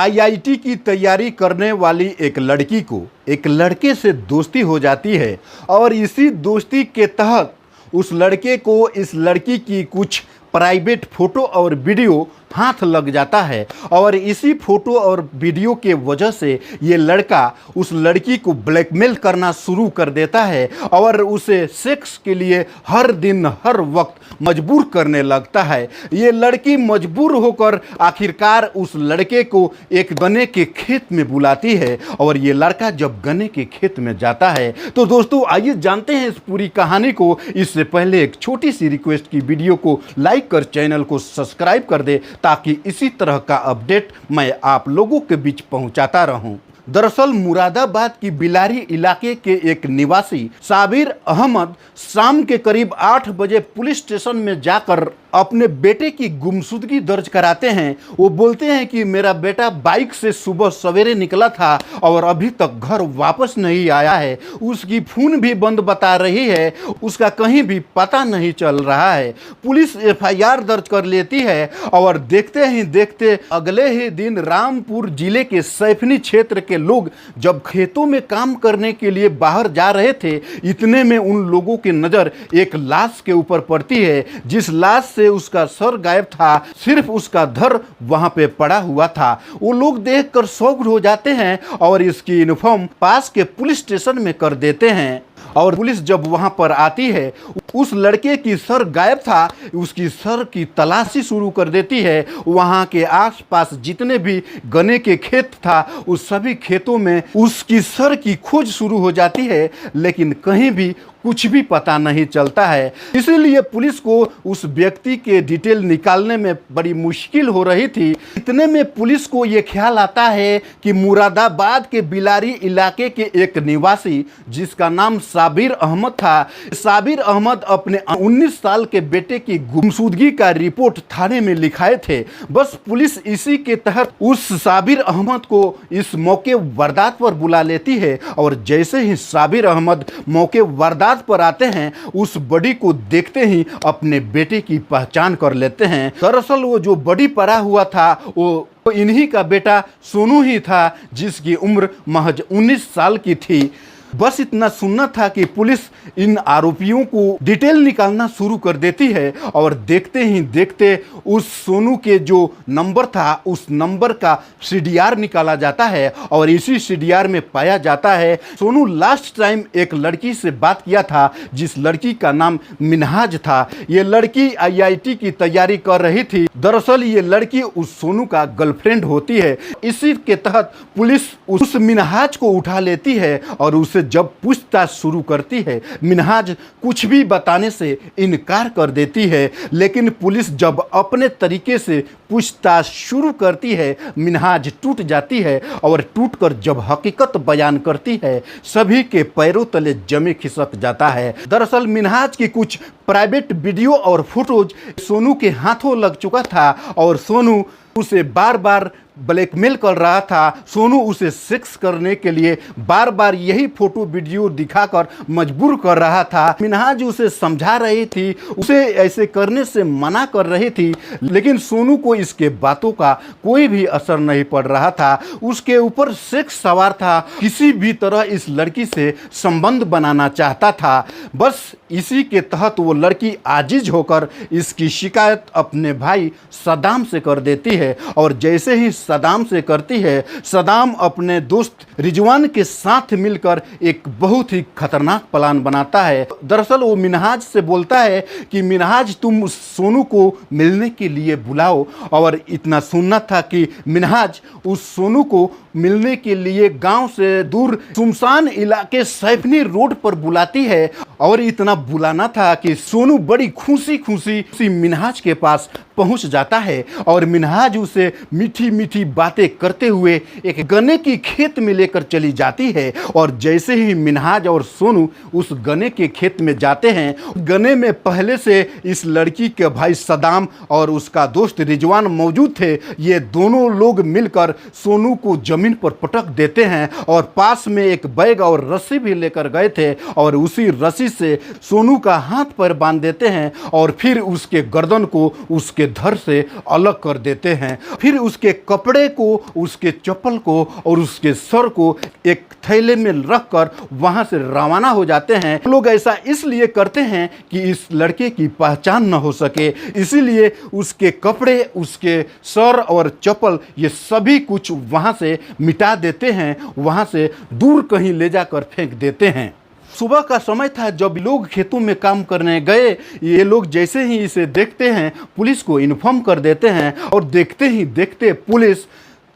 IIT की तैयारी करने वाली एक लड़की को एक लड़के से दोस्ती हो जाती है और इसी दोस्ती के तहत उस लड़के को इस लड़की की कुछ प्राइवेट फोटो और वीडियो हाथ लग जाता है और इसी फोटो और वीडियो के वजह से ये लड़का उस लड़की को ब्लैकमेल करना शुरू कर देता है और उसे सेक्स के लिए हर दिन हर वक्त मजबूर करने लगता है। ये लड़की मजबूर होकर आखिरकार उस लड़के को एक गन्ने के खेत में बुलाती है और ये लड़का जब गन्ने के खेत में जाता है तो दोस्तों आइए जानते हैं इस पूरी कहानी को। इससे पहले एक छोटी सी रिक्वेस्ट की वीडियो को लाइक कर चैनल को सब्सक्राइब कर दे ताकि इसी तरह का अपडेट मैं आप लोगों के बीच पहुंचाता रहूं। दरअसल मुरादाबाद की बिलारी इलाके के एक निवासी साबिर अहमद शाम के करीब 8 बजे पुलिस स्टेशन में जाकर अपने बेटे की गुमशुदगी दर्ज कराते हैं। वो बोलते हैं कि मेरा बेटा बाइक से सुबह सवेरे निकला था और अभी तक घर वापस नहीं आया है। उसकी फ़ोन भी बंद बता रही है, उसका कहीं भी पता नहीं चल रहा है। पुलिस एफआईआर दर्ज कर लेती है और देखते ही देखते अगले ही दिन रामपुर जिले के सैफनी क्षेत्र के लोग जब खेतों में काम करने के लिए बाहर जा रहे थे, इतने में उन लोगों की नज़र एक लाश के ऊपर पड़ती है। जिस लाश से उसका सर गायब था, सिर्फ उसका धड़ वहां पे पड़ा हुआ था। वो लोग देखकर शॉक्ड हो जाते हैं और इसकी इन्फॉर्म पास के पुलिस स्टेशन में कर देते हैं और पुलिस जब वहां पर आती है, उस लड़के की सर गायब था, उसकी सर की तलाशी शुरू कर देती है। वहां के आसपास जितने भी गन्ने के खेत था उस सभी खेतों में उसकी सर की खोज शुरू हो जाती है, लेकिन कहीं भी कुछ भी पता नहीं चलता है। इसीलिए पुलिस को उस व्यक्ति के डिटेल निकालने में बड़ी मुश्किल हो रही थी। इतने में पुलिस को ये ख्याल आता है कि मुरादाबाद के बिलारी इलाके के एक निवासी जिसका नाम साबिर अहमद था, साबिर अहमद अपने 19 साल के बेटे की गुमशुदगी का रिपोर्ट थाने में लिखाए थे। बस पुलिस इसी के तहत उस साबिर अहमद को इस मौके वारदात पर बुला लेती है और जैसे ही साबिर अहमद मौके वारदात पर आते हैं, उस बॉडी को देखते ही अपने बेटे की पहचान कर लेते हैं। दरअसल वो जो बॉडी पड़ा हुआ था वो इन्हीं का बेटा सोनू ही था, जिसकी उम्र महज 19 साल की थी। बस इतना सुनना था कि पुलिस इन आरोपियों को डिटेल निकालना शुरू कर देती है और देखते ही देखते उस सोनू के जो नंबर था उस नंबर का सीडीआर निकाला जाता है और इसी सीडीआर में पाया जाता है सोनू लास्ट टाइम एक लड़की से बात किया था, जिस लड़की का नाम मिनहाज था। ये लड़की आईआईटी की तैयारी कर रही थी। दरअसल ये लड़की उस सोनू का गर्लफ्रेंड होती है। इसी के तहत पुलिस उस मिनहाज को उठा लेती है और उसे जब पूछताछ शुरू करती है, मिनहाज कुछ भी बताने से इनकार कर देती है। लेकिन पुलिस जब अपने तरीके से पूछताछ शुरू करती है, मिनहाज टूट जाती है और टूटकर जब हकीकत बयान करती है, सभी के पैरों तले जमे खिसक जाता है। दरअसल मिनहाज की कुछ प्राइवेट वीडियो और फोटोज सोनू के हाथों लग चुका था और सोनू उसे बार बार ब्लैकमेल कर रहा था। सोनू उसे सेक्स करने के लिए बार बार यही फोटो वीडियो दिखाकर मजबूर कर रहा था। मिनहाज उसे समझा रही थी, उसे ऐसे करने से मना कर रही थी, लेकिन सोनू को इसके बातों का कोई भी असर नहीं पड़ रहा था। उसके ऊपर सेक्स सवार था, किसी भी तरह इस लड़की से संबंध बनाना चाहता था। बस इसी के तहत वो लड़की आजिज होकर इसकी शिकायत अपने भाई सदाम से कर देती है और जैसे ही सदाम से करती है, सदाम अपने दोस्त रिजवान के साथ मिलकर एक बहुत ही खतरनाक प्लान बनाता है। दरअसल वो मिनहाज से बोलता है कि मिनहाज तुम उस सोनू को मिलने के लिए बुलाओ, और इतना सुनना था कि मिनहाज उस सोनू को मिलने के लिए गांव से दूर सुनसान इलाके सैफनी रोड पर बुलाती है और इतना बुलाना था कि सोनू बड़ी खुशी खुशी मिनहाज के पास पहुंच जाता है और मिनहाज उसे मीठी मीठी बातें करते हुए एक गन्ने की खेत में लेकर चली जाती है। और जैसे ही मिनहाज और सोनू उस गन्ने के खेत में जाते हैं, गन्ने में पहले से इस लड़की के भाई सदाम और उसका दोस्त रिजवान मौजूद थे। ये दोनों लोग मिलकर सोनू को जमीन पर पटक देते हैं और पास में एक बैग और रस्सी भी लेकर गए थे और उसी रस्सी से सोनू का हाथ पैर बांध देते हैं और फिर उसके गर्दन को उसके धड़ से अलग कर देते हैं। फिर उसके कपड़े को, उसके चप्पल को और उसके सर को एक थैले में रखकर वहां से रवाना हो जाते हैं। लोग ऐसा इसलिए करते हैं कि इस लड़के की पहचान न हो सके, इसीलिए उसके कपड़े, उसके सर और चप्पल ये सभी कुछ वहां से मिटा देते हैं, वहां से दूर कहीं ले जाकर फेंक देते हैं। सुबह का समय था जब लोग खेतों में काम करने गए। ये लोग जैसे ही इसे देखते हैं पुलिस को इन्फॉर्म कर देते हैं और देखते ही देखते पुलिस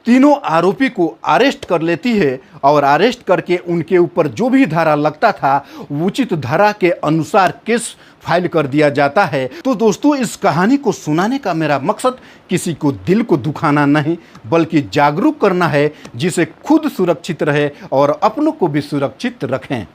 तीनों आरोपी को अरेस्ट कर लेती है और अरेस्ट करके उनके ऊपर जो भी धारा लगता था उचित धारा के अनुसार केस फाइल कर दिया जाता है। तो दोस्तों, इस कहानी को सुनाने का मेरा मकसद किसी को दिल को दुखाना नहीं बल्कि जागरूक करना है, जिसे खुद सुरक्षित रहे और अपनों को भी सुरक्षित रखें।